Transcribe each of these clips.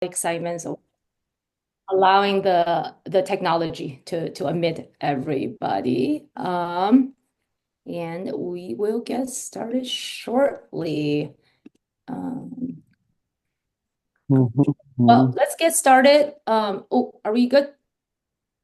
excitement, so allowing the technology to admit everybody. And we will get started shortly. Um, well, let's get started. Oh, are we good,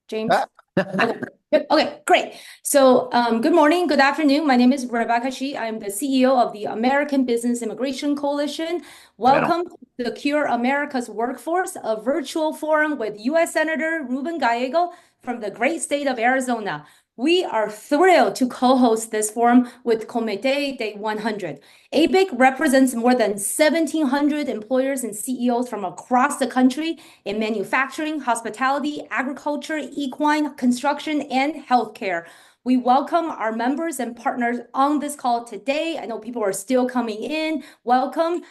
James? Okay, good. Okay, great. So, good morning, good afternoon. My name is Rebecca Shi. I'm the CEO of the American Business Immigration Coalition. Welcome to Secure America's Workforce, a virtual forum with U.S. Senator Ruben Gallego from the great state of Arizona. We are thrilled to co-host this forum with Comité Day 100. ABIC represents more than 1,700 employers and CEOs from across the country in manufacturing, hospitality, agriculture, equine, construction, and healthcare. We welcome our members and partners on this call today. I know people are still coming in. Welcome.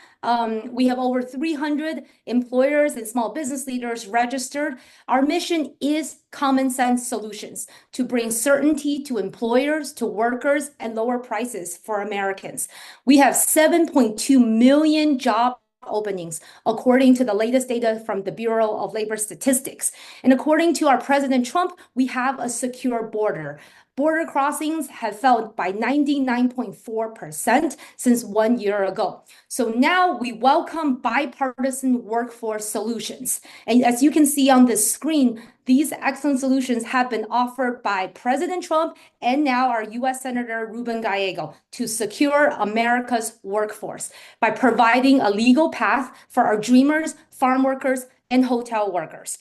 We have over 300 employers and small business leaders registered. Our mission is common sense solutions to bring certainty to employers, to workers, and lower prices for Americans. We have 7.2 million job openings, according to the latest data from the Bureau of Labor Statistics. And according to our President Trump, we have a secure border. Border crossings have fell by 99.4% since 1 year ago. So now we welcome bipartisan workforce solutions. And as you can see on the screen, these excellent solutions have been offered by President Trump and now our U.S. Senator Ruben Gallego to secure America's workforce by providing a legal path for our dreamers, farm workers, and hotel workers.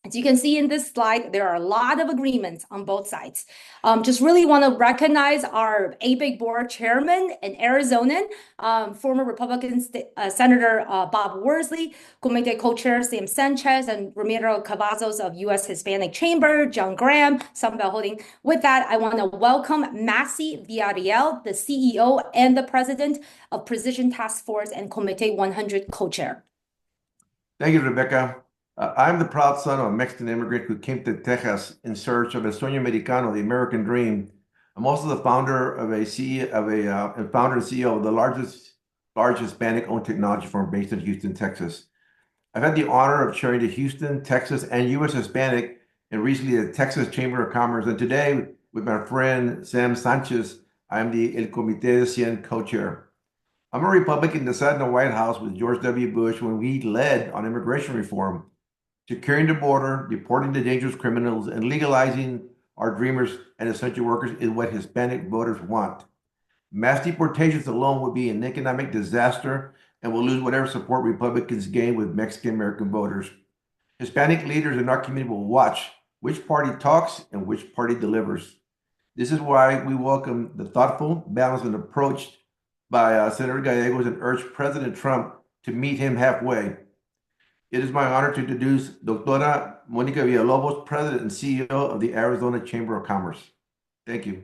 As you can see in this slide, there are a lot of agreements on both sides. Just really want to recognize our ABIC board chairman and Arizonan, former Republican Senator Bob Worsley, Comité co-chair Sam Sanchez, and Ramiro Cavazos of U.S. Hispanic Chamber, John Graham, Sunbelt Holding. With that, I want to welcome Massey Villarreal, the CEO and the president of Precision Task Force and Comité 100 co-chair. Thank you, Rebecca. I'm the proud son of a Mexican immigrant who came to Texas in search of el sueño americano, the American dream. I'm also the founder of and CEO of the large Hispanic-owned technology firm based in Houston, Texas. I've had the honor of chairing the Houston, Texas, and U.S. Hispanic, and recently the Texas Chamber of Commerce. And today, with my friend Sam Sanchez, I'm the El Comité de 100 co-chair. I'm a Republican that sat in the White House with George W. Bush when we led on immigration reform. Securing the border, deporting the dangerous criminals, and legalizing our dreamers and essential workers is what Hispanic voters want. Mass deportations alone would be an economic disaster and will lose whatever support Republicans gain with Mexican-American voters. Hispanic leaders in our community will watch which party talks and which party delivers. This is why we welcome the thoughtful, balanced approach by Senator Gallegos and urge President Trump to meet him halfway. It is my honor to introduce Doctora Mónica Villalobos, President and CEO of the Arizona Chamber of Commerce. Thank you.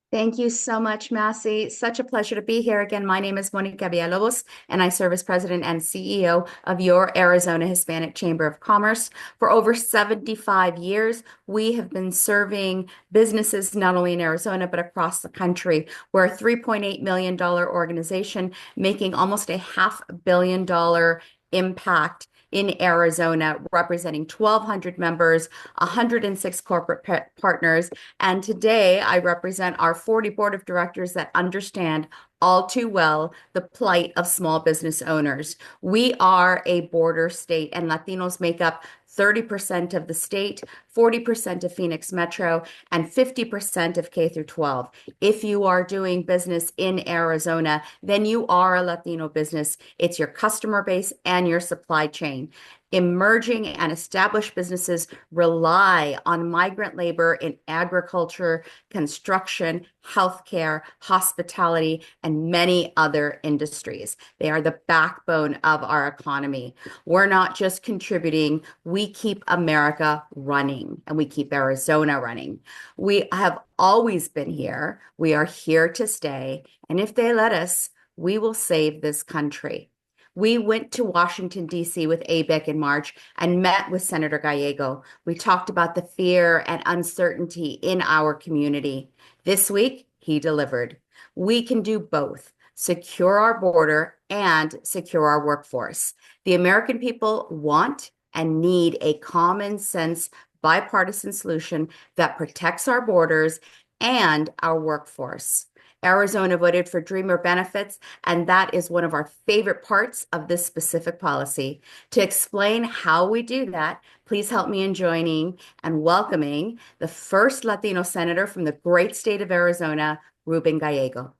Thank you so much, Massey. Such a pleasure to be here again. My name is Mónica Villalobos, and I serve as President and CEO of your Arizona Hispanic Chamber of Commerce. For over 75 years, we have been serving businesses not only in Arizona, but across the country. We're a $3.8 million organization making almost a $500 million impact in Arizona, representing 1,200 members, 106 corporate partners. And today I represent our 40 board of directors that understand all too well the plight of small business owners. We are a border state, and Latinos make up 30% of the state, 40% of Phoenix Metro, and 50% of K through 12. If you are doing business in Arizona, then you are a Latino business. It's your customer base and your supply chain. Emerging and established businesses rely on migrant labor in agriculture, construction, healthcare, hospitality, and many other industries. They are the backbone of our economy. We're not just contributing, we keep America running, and we keep Arizona running. We have always been here. We are here to stay. And if they let us, we will save this country. We went to Washington, D.C. with ABIC in March and met with Senator Gallego. We talked about the fear and uncertainty in our community. This week, he delivered. We can do both. secure our border, and secure our workforce. The American people want and need a common sense bipartisan solution that protects our borders and our workforce. Arizona voted for Dreamer benefits, and that is one of our favorite parts of this specific policy. To explain how we do that, please help me in joining and welcoming the first Latino senator from the great state of Arizona, Ruben Gallego.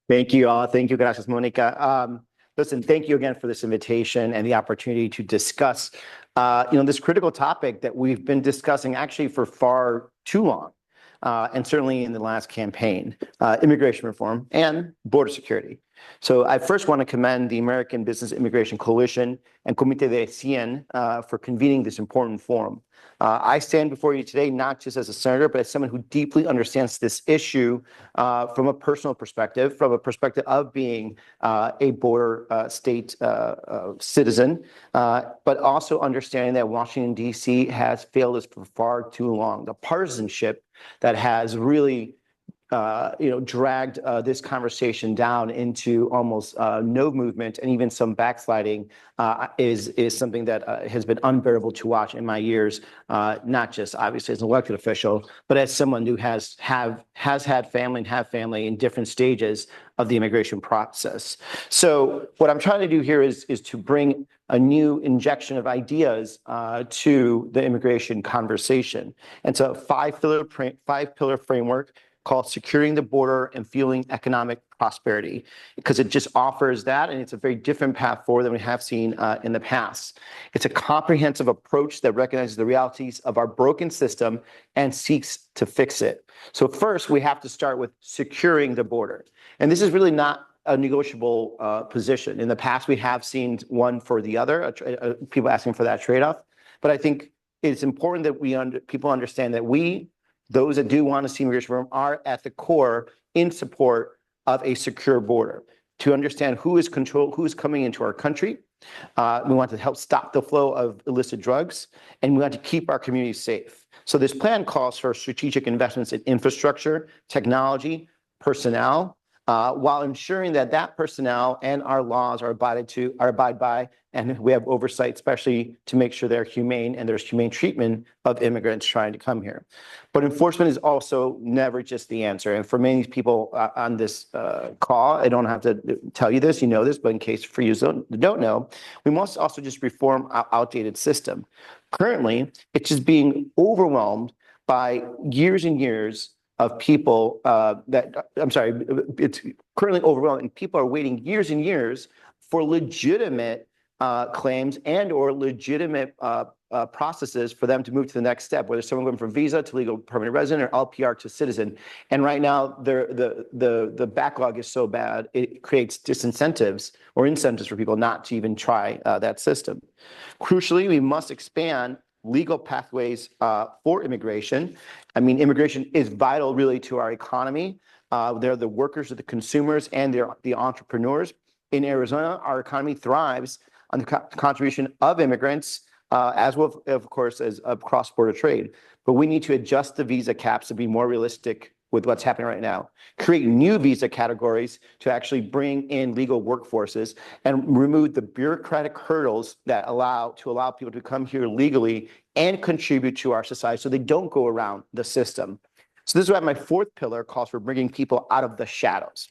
Thank you all. Thank you, gracias, Monica. Listen, thank you again for this invitation and the opportunity to discuss, this critical topic that we've been discussing actually for far too long. And certainly in the last campaign, immigration reform and border security. So I first want to commend the American Business Immigration Coalition and Comité de 100 for convening this important forum. I stand before you today not just as a senator, but as someone who deeply understands this issue from a personal perspective, from a perspective of being a border state citizen, but also understanding that Washington, D.C. has failed us for far too long. The partisanship that has really dragged this conversation down into almost no movement and even some backsliding is something that has been unbearable to watch in my years, not just obviously as an elected official, but as someone who has had family and have family in different stages of the immigration process. So what I'm trying to do here is to bring a new injection of ideas to the immigration conversation. And so five-pillar framework called Securing the Border and Fueling Economic Prosperity, because it just offers that, and it's a very different path forward than we have seen in the past. It's a comprehensive approach that recognizes the realities of our broken system and seeks to fix it. So first, we have to start with securing the border. And this is really not a negotiable position. In the past, we have seen one for the other, people asking for that trade-off. But I think it's important that people understand that those that do want to see immigration reform are at the core in support of a secure border. To understand who is coming into our country, we want to help stop the flow of illicit drugs, and we want to keep our communities safe. So this plan calls for strategic investments in infrastructure, technology, personnel, while ensuring that personnel and our laws are abide by, and we have oversight, especially to make sure they're humane and there's humane treatment of immigrants trying to come here. But enforcement is also never just the answer. And for many people on this call, I don't have to tell you this, you know this, but in case for you don't know, we must also just reform our outdated system. Currently, it's just being overwhelmed by years and years of people it's currently overwhelming. And people are waiting years and years for legitimate claims and or legitimate processes for them to move to the next step, whether someone going from visa to legal permanent resident or LPR to citizen. And right now, the backlog is so bad, it creates disincentives or incentives for people not to even try that system. Crucially, we must expand legal pathways for immigration. I mean, immigration is vital really to our economy. They're the workers, they're the consumers, and they're the entrepreneurs. In Arizona, our economy thrives on the contribution of immigrants, as well, of course, as cross-border trade. But we need to adjust the visa caps to be more realistic with what's happening right now, create new visa categories to actually bring in legal workforces and remove the bureaucratic hurdles that allow people to come here legally and contribute to our society so they don't go around the system. So this is why my fourth pillar calls for bringing people out of the shadows.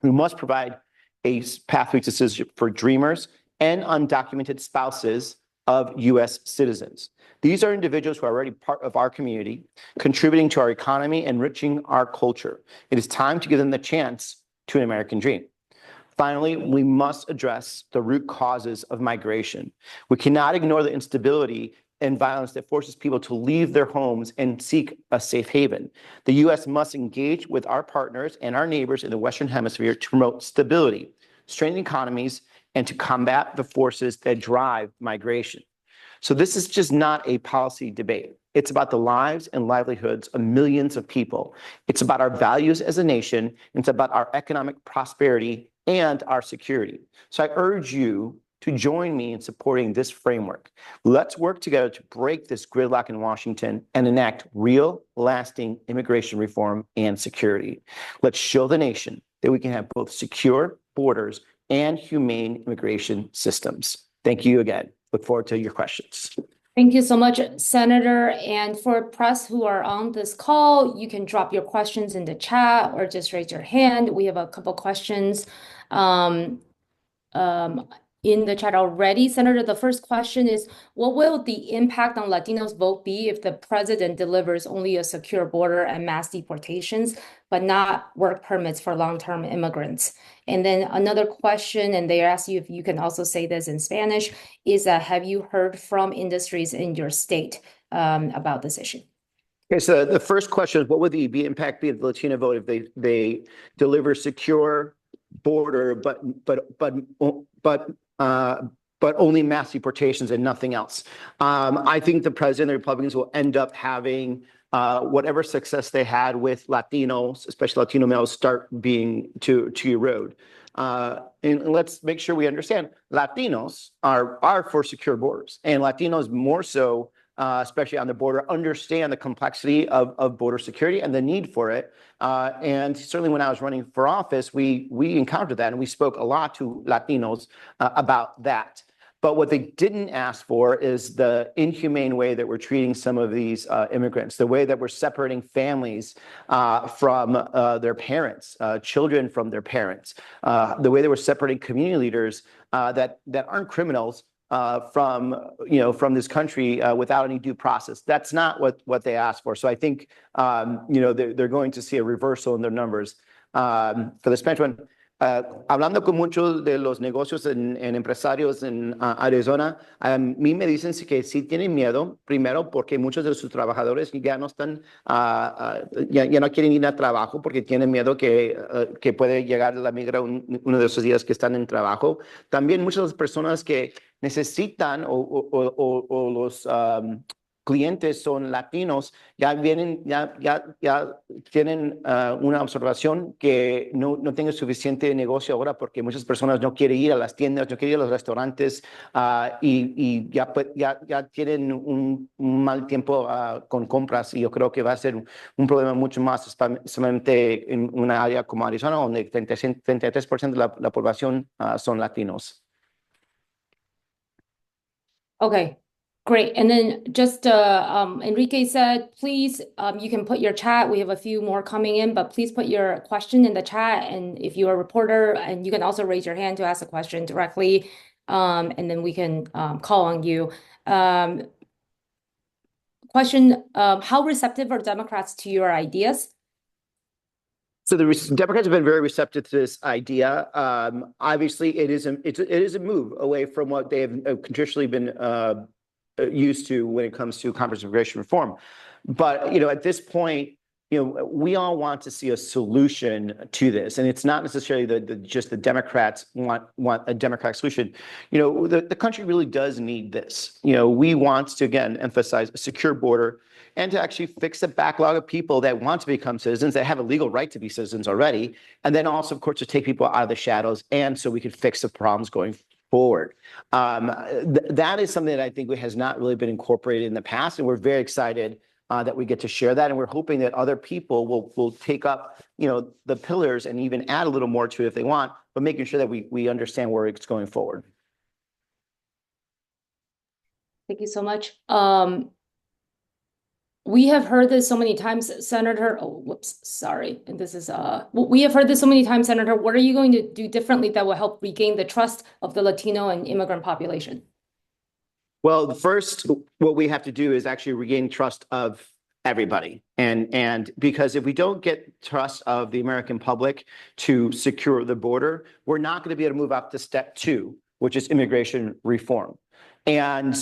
We must provide a pathway to citizenship for dreamers and undocumented spouses of U.S. citizens. These are individuals who are already part of our community, contributing to our economy, enriching our culture. It is time to give them the chance to an American dream. Finally, we must address the root causes of migration. We cannot ignore the instability and violence that forces people to leave their homes and seek a safe haven. The U.S. must engage with our partners and our neighbors in the Western Hemisphere to promote stability, strengthen economies, and to combat the forces that drive migration. So this is just not a policy debate. It's about the lives and livelihoods of millions of people. It's about our values as a nation. It's about our economic prosperity and our security. So I urge you to join me in supporting this framework. Let's work together to break this gridlock in Washington and enact real, lasting immigration reform and security. Let's show the nation that we can have both secure borders and humane immigration systems. Thank you again. Look forward to your questions. Thank you so much, Senator. And for press who are on this call, you can drop your questions in the chat or just raise your hand. We have a couple questions in the chat already. Senator, the first question is, what will the impact on Latinos vote be if the president delivers only a secure border and mass deportations, but not work permits for long-term immigrants? And then another question, and they ask you if you can also say this in Spanish, is have you heard from industries in your state about this issue? Okay, so the first question is, what would the impact be of the Latino vote if they deliver secure border, but only mass deportations and nothing else? I think the president and the Republicans will end up having whatever success they had with Latinos, especially Latino males, start being to erode. And let's make sure we understand, Latinos are for secure borders, and Latinos more so, especially on the border, understand the complexity of border security and the need for it. And certainly when I was running for office, we encountered that, and we spoke a lot to Latinos about that. But what they didn't ask for is the inhumane way that we're treating some of these immigrants, the way that we're separating families from their parents, children from their parents, the way that we're separating community leaders that aren't criminals from this country without any due process. That's not what they asked for. So I think they're going to see a reversal in their numbers. For the Spanish one, hablando con muchos de los negocios en empresarios en Arizona, a mí me dicen que sí tienen miedo, primero porque muchos de sus trabajadores ya no están, ya no quieren ir a trabajo porque tienen miedo que puede llegar la migra uno de esos días que están en trabajo. También muchas de las personas que necesitan o los clientes son latinos, ya tienen una observación que no tengo suficiente negocio ahora porque muchas personas no quieren ir a las tiendas, no quieren ir a los restaurantes y ya tienen un mal tiempo con compras, y yo creo que va a ser un problema mucho más, especialmente en una área como Arizona, donde el 33% de la población son latinos. Okay. Great. And then just Enrique said, please, you can put your chat. We have a few more coming in, but please put your question in the chat. And if you're a reporter, and you can also raise your hand to ask a question directly, and then we can call on you. Question, how receptive are Democrats to your ideas? So the Democrats have been very receptive to this idea. Obviously, it is a move away from what they have traditionally been used to when it comes to comprehensive immigration reform. But at this point, we all want to see a solution to this, and it's not necessarily just the Democrats want a Democratic solution. The country really does need this. We want to again emphasize a secure border and to actually fix the backlog of people that want to become citizens, that have a legal right to be citizens already, and then also, of course, to take people out of the shadows, and so we can fix the problems going forward. That is something that I think has not really been incorporated in the past, and we're very excited that we get to share that, and we're hoping that other people will take up the pillars and even add a little more to it if they want, but making sure that we understand where it's going forward. Thank you so much. We have heard this so many times, Senator. Oh, whoops, sorry. And this is we have heard this so many times, Senator. What are you going to do differently that will help regain the trust of the Latino and immigrant population? Well, first, what we have to do is actually regain trust of everybody. And because if we don't get trust of the American public to secure the border, we're not going to be able to move up to step 2, which is immigration reform. And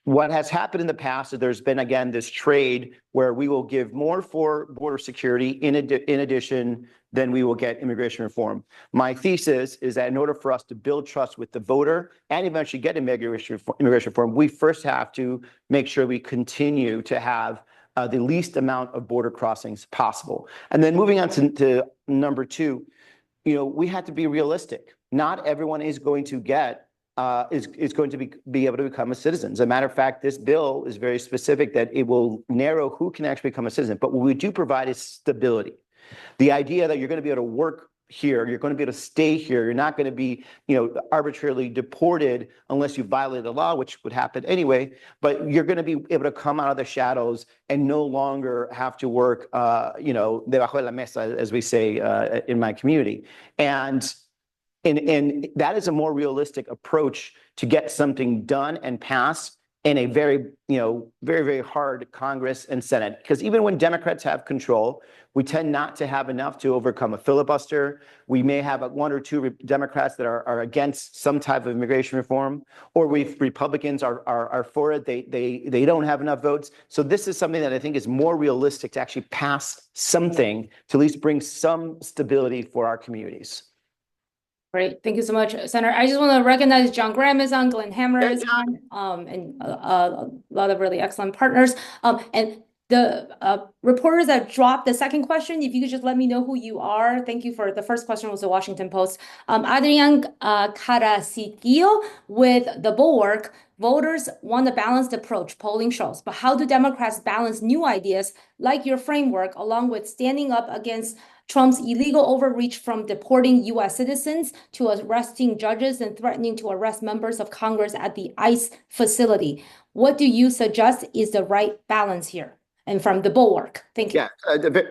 what has happened in the past is there's been, again, this trade where we will give more for border security in addition than we will get immigration reform. My thesis is that in order for us to build trust with the voter and eventually get immigration reform, we first have to make sure we continue to have the least amount of border crossings possible. And then moving on to number 2, we have to be realistic. Not everyone is going to get is going to be able to become a citizen. As a matter of fact, this bill is very specific that it will narrow who can actually become a citizen. But what we do provide is stability. The idea that you're going to be able to work here. You're going to be able to stay here. You're not going to be, arbitrarily deported unless you violate the law, which would happen anyway. But you're going to be able to come out of the shadows and no longer have to work, debajo de la mesa, as we say in my community. And that is a more realistic approach to get something done and passed in a very, very, very hard Congress and Senate. Because even when Democrats have control, we tend not to have enough to overcome a filibuster. We may have one or two Democrats that are against some type of immigration reform, or Republicans are for it. They don't have enough votes. So this is something that I think is more realistic to actually pass something to at least bring some stability for our communities. Great, thank you so much, Senator. I just want to recognize John Graham is on, Glenn Hammer is on, and a lot of really excellent partners. And the reporters that dropped the second question, if you could just let me know who you are. Thank you for the first question was the Washington Post. Adrian Caracicillo with The Bulwark. Voters want a balanced approach, polling shows. But how do Democrats balance new ideas like your framework along with standing up against Trump's illegal overreach from deporting U.S. citizens to arresting judges and threatening to arrest members of Congress at the ICE facility? What do you suggest is the right balance here? And from The Bulwark, thank you. Yeah,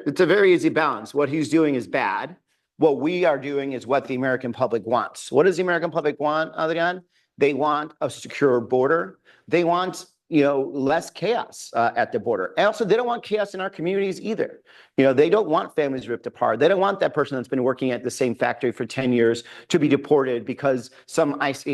it's a very easy balance. What he's doing is bad. What we are doing is what the American public wants. What does the American public want, Adrian? They want a secure border. They want less chaos at the border. And also, they don't want chaos in our communities either. They don't want families ripped apart. They don't want that person that's been working at the same factory for 10 years to be deported because some ICE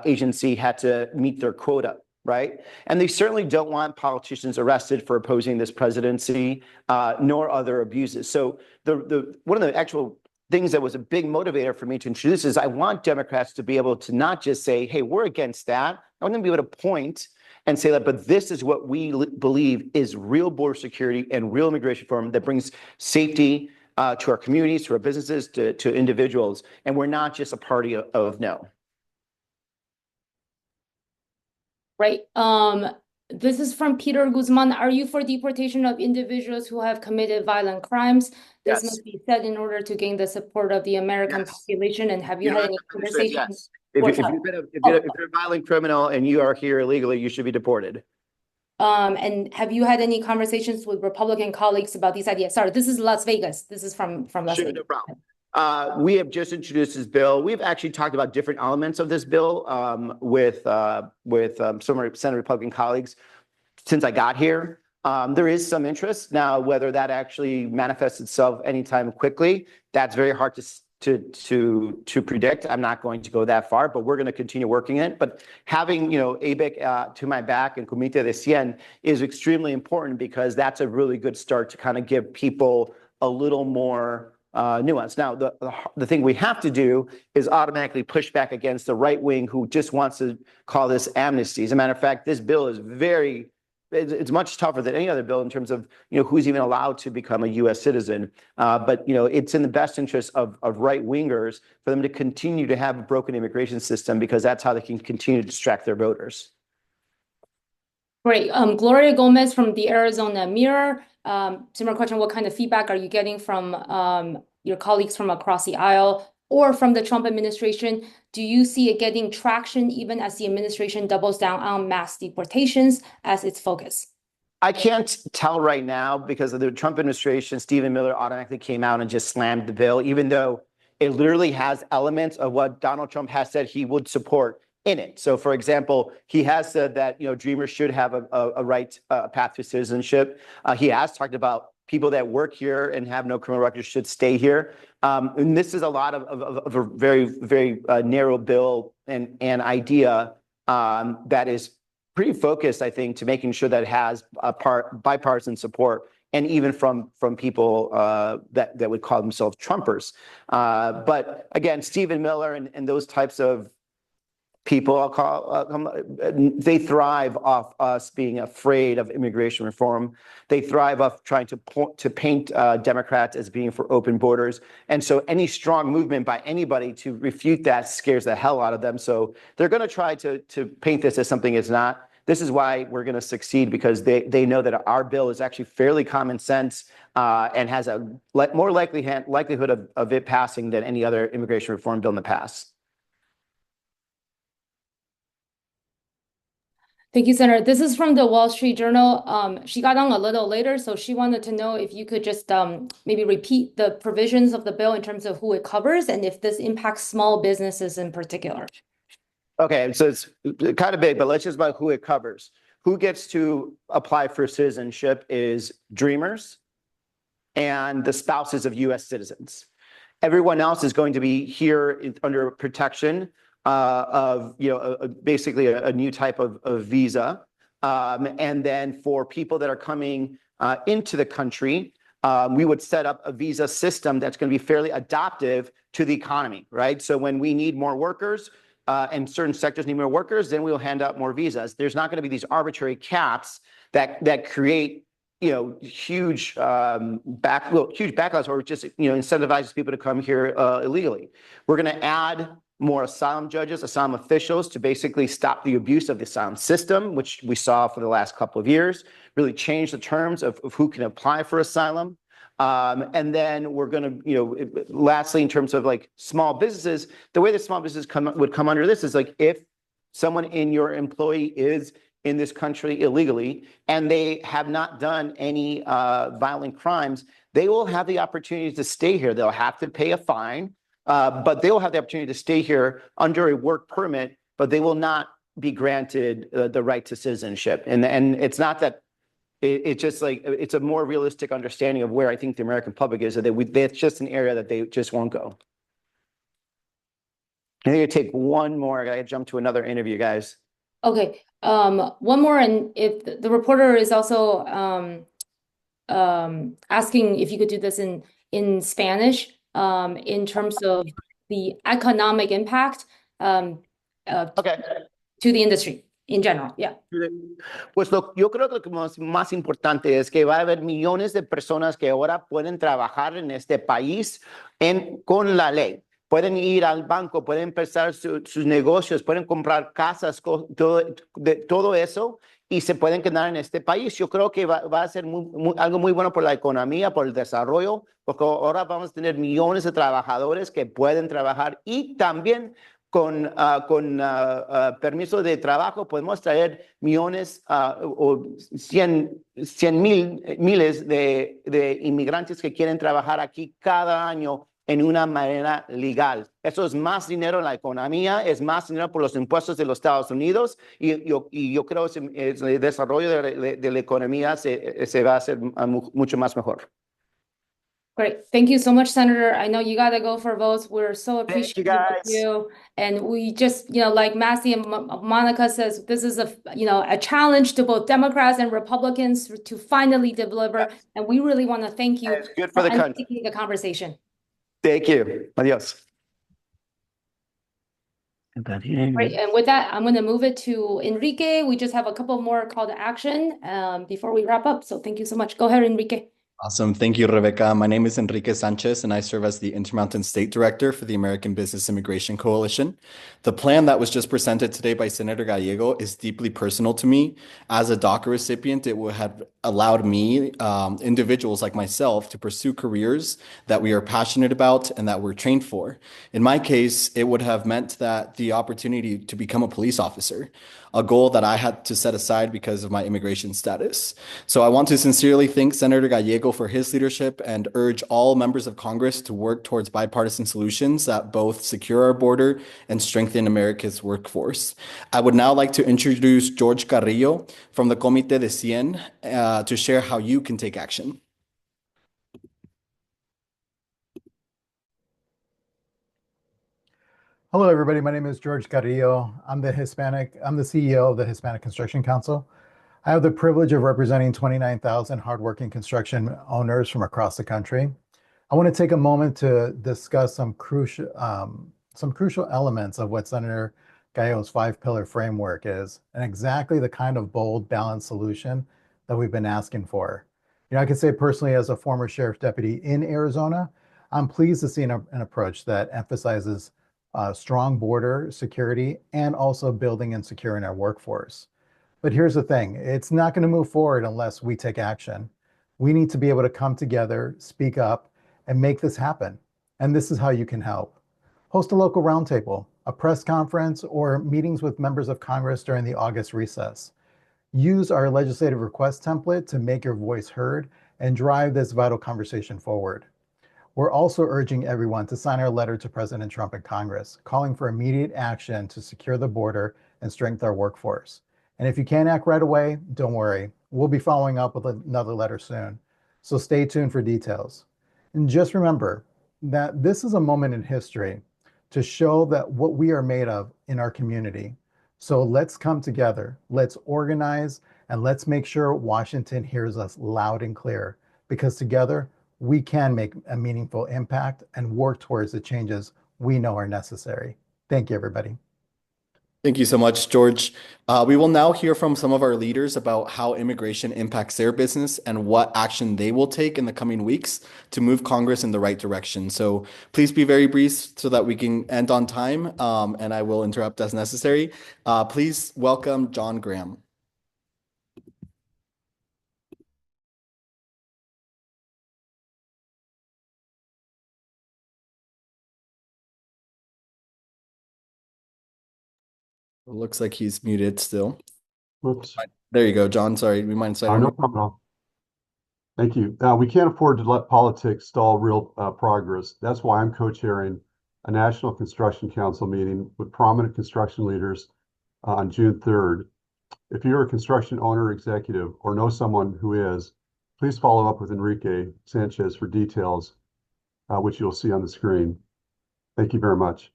agency had to meet their quota, right? And they certainly don't want politicians arrested for opposing this presidency, nor other abuses. So one of the actual things that was a big motivator for me to introduce is I want Democrats to be able to not just say, hey, we're against that. I want them to be able to point and say that, but this is what we believe is real border security and real immigration reform that brings safety to our communities, to our businesses, to individuals. And we're not just a party of no. Right. This is from Peter Guzman. Are you for deportation of individuals who have committed violent crimes? This must be said in order to gain the support of the American population. And have you had any conversations? If you're a violent criminal and you are here illegally, you should be deported. And have you had any conversations with Republican colleagues about these ideas? Sorry, this is Las Vegas. This is from Las Vegas. No problem. We have just introduced this bill. We've actually talked about different elements of this bill with some Senate Republican colleagues since I got here. There is some interest now. Whether that actually manifests itself anytime quickly, that's very hard to predict. I'm not going to go that far, but we're going to continue working it. But having ABIC to my back and Comité de 100 is extremely important because that's a really good start to kind of give people a little more nuance. Now, the thing we have to do is automatically push back against the right wing who just wants to call this amnesty. As a matter of fact, this bill is it's much tougher than any other bill in terms of who's even allowed to become a U.S. citizen. But it's in the best interest of right wingers for them to continue to have a broken immigration system because that's how they can continue to distract their voters. Great. Gloria Gomez from the Arizona Mirror. Similar question: what kind of feedback are you getting from your colleagues from across the aisle or from the Trump administration? Do you see it getting traction even as the administration doubles down on mass deportations as its focus? I can't tell right now because of the Trump administration. Stephen Miller automatically came out and just slammed the bill, even though it literally has elements of what Donald Trump has said he would support in it. So, for example, he has said that Dreamers should have a right path to citizenship. He has talked about people that work here and have no criminal records should stay here. And this is a lot of a very, very narrow bill and idea that is pretty focused, I think, to making sure that it has bipartisan support, and even from people that would call themselves Trumpers. But again, Stephen Miller and those types of people, I'll call, they thrive off us being afraid of immigration reform. They thrive off trying to paint Democrats as being for open borders. And so any strong movement by anybody to refute that scares the hell out of them. So they're going to try to paint this as something it's not. this is why we're going to succeed, because they know that our bill is actually fairly common sense and has a more likelihood of it passing than any other immigration reform bill in the past. Thank you, Senator. This is from the Wall Street Journal. She got on a little later, so she wanted to know if you could just maybe repeat the provisions of the bill in terms of who it covers and if this impacts small businesses in particular. Okay, so it's kind of big, but let's just about who it covers. Who gets to apply for citizenship is dreamers and the spouses of U.S. citizens. Everyone else is going to be here under protection of, basically a new type of visa. And then for people that are coming into the country, we would set up a visa system that's going to be fairly adaptive to the economy, right? So when we need more workers and certain sectors need more workers, then we'll hand out more visas. There's not going to be these arbitrary caps that create huge backlash, or just incentivizes people to come here illegally. We're going to add more asylum judges, asylum officials, to basically stop the abuse of the asylum system, which we saw for the last couple of years, really change the terms of who can apply for asylum. And then we're going to, lastly, in terms of like small businesses, the way that small businesses would come under this is like, if someone in your employee is in this country illegally and they have not done any violent crimes, they will have the opportunity to stay here. They'll have to pay a fine, but they will have the opportunity to stay here under a work permit, but they will not be granted the right to citizenship. And it's not that it's just like, it's a more realistic understanding of where I think the American public is, that it's just an area that they just won't go. I think I take one more. I gotta jump to another interview, guys. Okay, one more, and if the reporter is also asking if you could do this in Spanish, in terms of the economic impact Okay. to the industry in general. Yeah. Pues yo creo que lo más importante es que va a haber millones de personas que ahora pueden trabajar en este país con la ley. Pueden ir al banco, pueden empezar sus negocios, pueden comprar casas, todo eso, y se pueden quedar en este país. Yo creo que va a ser algo muy bueno por la economía, por el desarrollo, porque ahora vamos a tener millones de trabajadores que pueden trabajar, y también con permiso de trabajo podemos traer millones o miles de inmigrantes que quieren trabajar aquí cada año en una manera legal. Eso es más dinero en la economía, es más dinero por los impuestos de los Estados Unidos, y yo creo que el desarrollo de la economía se va a hacer mucho más mejor. Great. Thank you so much, Senator. I know you got to go for votes. We're so appreciative of guys. you. And we just, like Massey and Monica says, this is a challenge to both Democrats and Republicans to finally deliver. And we really want to thank you It's good for the country. the conversation. Thank you. Adios. Great. And with that, I'm going to move it to Enrique. We just have a couple more call to action before we wrap up. So thank you so much. Go ahead, Enrique. Awesome. Thank you, Rebecca. My name is Enrique Sanchez, and I serve as the Intermountain State Director for the American Business Immigration Coalition. The plan that was just presented today by Senator Gallego is deeply personal to me. As a DACA recipient, it would have allowed me, individuals like myself, to pursue careers that we are passionate about and that we're trained for. In my case, it would have meant that the opportunity to become a police officer, a goal that I had to set aside because of my immigration status. So I want to sincerely thank Senator Gallego for his leadership and urge all members of Congress to work towards bipartisan solutions that both secure our border and strengthen America's workforce. I would now like to introduce George Carrillo from the Comité de 100 to share how you can take action. Hello, everybody. My name is George Carrillo. I'm the CEO of the Hispanic Construction Council. I have the privilege of representing 29,000 hardworking construction owners from across the country. I want to take a moment to discuss some crucial elements of what Senator Gallego's 5-pillar framework is, and exactly the kind of bold, balanced solution that we've been asking for. I can say personally, as a former sheriff deputy in Arizona, I'm pleased to see an approach that emphasizes strong border security and also building and securing our workforce. But here's the thing, it's not going to move forward unless we take action. We need to be able to come together, speak up, and make this happen. And this is how you can help. Host a local roundtable, a press conference, or meetings with members of Congress during the August recess. Use our legislative request template to make your voice heard and drive this vital conversation forward. We're also urging everyone to sign our letter to President Trump and Congress, calling for immediate action to secure the border and strengthen our workforce. And if you can't act right away, don't worry. We'll be following up with another letter soon. So stay tuned for details. And just remember that this is a moment in history to show that what we are made of in our community. So let's come together, let's organize, and let's make sure Washington hears us loud and clear, because together we can make a meaningful impact and work towards the changes we know are necessary. Thank you, everybody. Thank you so much, George. We will now hear from some of our leaders about how immigration impacts their business and what action they will take in the coming weeks to move Congress in the right direction. So please be very brief so that we can end on time, and I will interrupt as necessary. Please welcome John Graham. It looks like he's muted still. Whoops. There you go, John. Sorry, we mind citing. No problem at all. Thank you. We can't afford to let politics stall real progress. That's why I'm co-chairing a National Construction Council meeting with prominent construction leaders on June 3rd. If you're a construction owner, executive, or know someone who is, please follow up with Enrique Sanchez for details, which you'll see on the screen. Thank you very much.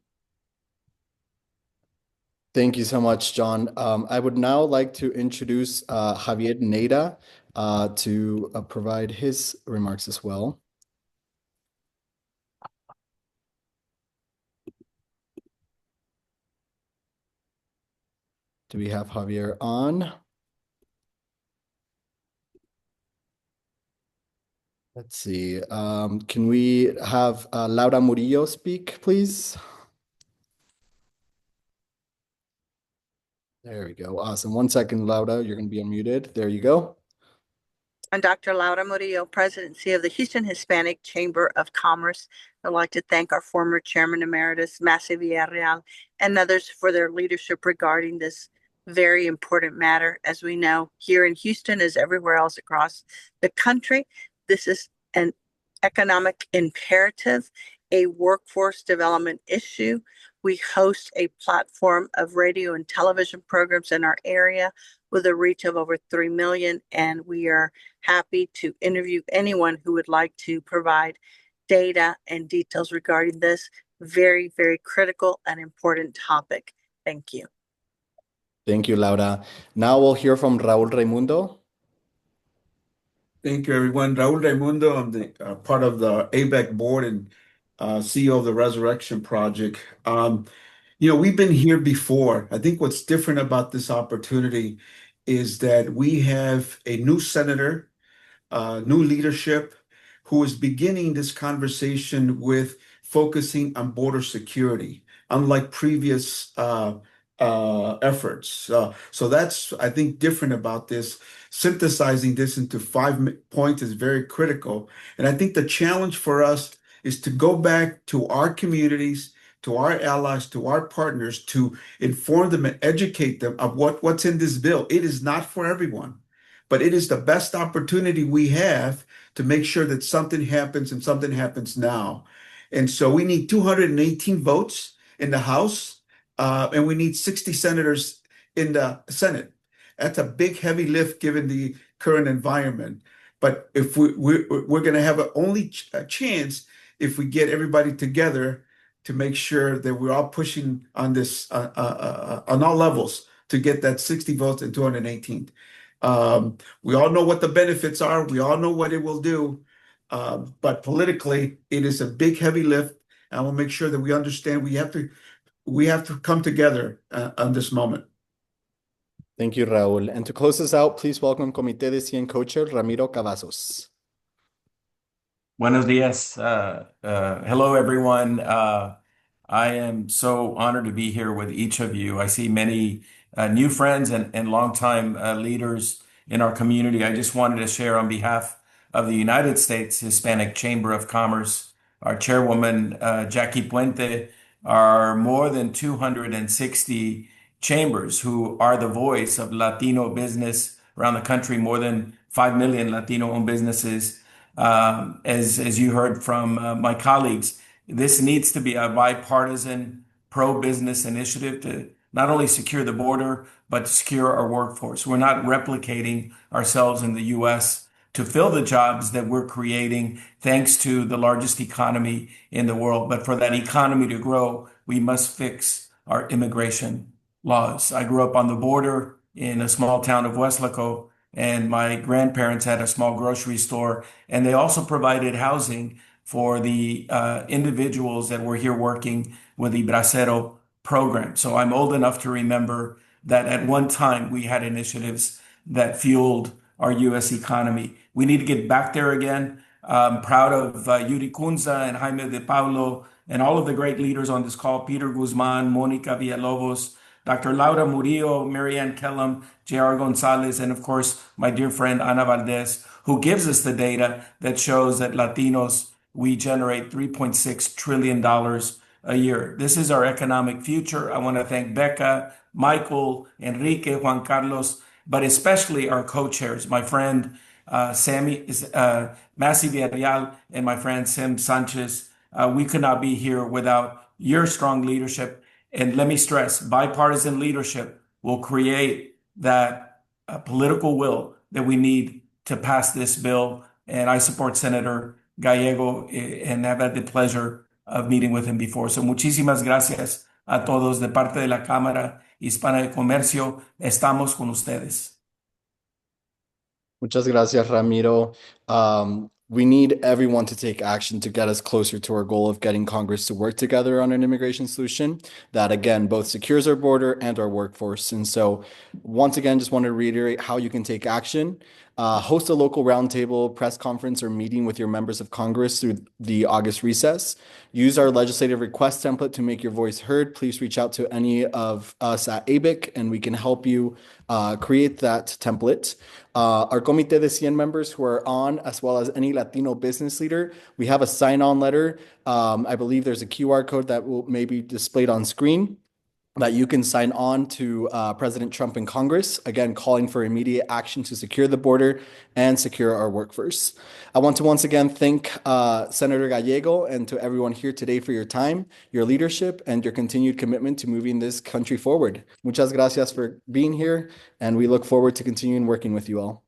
Thank you so much, John. I would now like to introduce Javier Neira to provide his remarks as well. Do we have Javier on? Let's see. Can we have Laura Murillo speak, please? There we go. Awesome. 1 second, Laura. You're going to be unmuted. There you go. I'm Dr. Laura Murillo, Presidency of the Houston Hispanic Chamber of Commerce. I'd like to thank our former Chairman Emeritus, Massey Villarreal, and others for their leadership regarding this very important matter. As we know, here in Houston, as everywhere else across the country, this is an economic imperative, a workforce development issue. We host a platform of radio and television programs in our area with a reach of over 3 million, and we are happy to interview anyone who would like to provide data and details regarding this very, very critical and important topic. Thank you. Thank you, Laura. Now we'll hear from Raul Raimundo. Thank you, everyone. Raul Raimundo, I'm the part of the ABIC board and CEO of the Resurrection Project. We've been here before. I think what's different about this opportunity is that we have a new senator, new leadership, who is beginning this conversation with focusing on border security, unlike previous efforts. So that's, I think, different about this. Synthesizing this into 5 points is very critical. And I think the challenge for us is to go back to our communities, to our allies, to our partners, to inform them and educate them of what's in this bill. It is not for everyone, but it is the best opportunity we have to make sure that something happens and something happens now. And so we need 218 votes in the House, and we need 60 senators in the Senate. That's a big, heavy lift given the current environment. But if we're going to have only a chance if we get everybody together to make sure that we're all pushing on this on all levels to get that 60 votes and 218. We all know what the benefits are. We all know what it will do. But politically, it is a big, heavy lift. And we'll make sure that we understand we have to come together on this moment. Thank you, Raul. And to close us out, please welcome Comité de 100 co-chair Ramiro Cavazos. Buenos dias. Hello, everyone. I am so honored to be here with each of you. I see many new friends and longtime leaders in our community. I just wanted to share on behalf of the United States Hispanic Chamber of Commerce, our chairwoman, Jackie Puente, are more than 260 chambers who are the voice of Latino business around the country, more than 5 million Latino-owned businesses. As you heard from my colleagues, this needs to be a bipartisan pro-business initiative to not only secure the border, but to secure our workforce. We're not replicating ourselves in the U.S. to fill the jobs that we're creating thanks to the largest economy in the world. But for that economy to grow, we must fix our immigration laws. I grew up on the border in a small town of Weslaco, and my grandparents had a small grocery store, and they also provided housing for the individuals that were here working with the Bracero program. So I'm old enough to remember that at one time we had initiatives that fueled our U.S. economy. We need to get back there again. I'm proud of Yuri Cunza and Jaime de Paulo and all of the great leaders on this call, Peter Guzman, Monica Villalobos, Dr. Laura Murillo, Marianne Kellum, J.R. Gonzalez, and of course, my dear friend Ana Valdez, who gives us the data that shows that Latinos, we generate $3.6 trillion a year. This is our economic future. I want to thank Becca, Michael, Enrique, Juan Carlos, but especially our co-chairs, my friend Massey Villarreal and my friend Sim Sanchez. We could not be here without your strong leadership. And let me stress, bipartisan leadership will create that political will that we need to pass this bill. And I support Senator Gallego and have had the pleasure of meeting with him before. So muchísimas gracias a todos de parte de la Cámara Hispana de Comercio. Estamos con ustedes. Muchas gracias, Ramiro. We need everyone to take action to get us closer to our goal of getting Congress to work together on an immigration solution that, again, both secures our border and our workforce. And so, once again, just want to reiterate how you can take action. Host a local roundtable, press conference, or meeting with your members of Congress through the August recess. Use our legislative request template to make your voice heard. Please reach out to any of us at ABIC, and we can help you create that template. Our Comité de 100 members who are on, as well as any Latino business leader, we have a sign-on letter. I believe there's a QR code that will maybe displayed on screen that you can sign on to President Trump in Congress, again, calling for immediate action to secure the border and secure our workforce. I want to once again thank Senator Gallego and to everyone here today for your time, your leadership, and your continued commitment to moving this country forward. Muchas gracias for being here, and we look forward to continuing working with you all.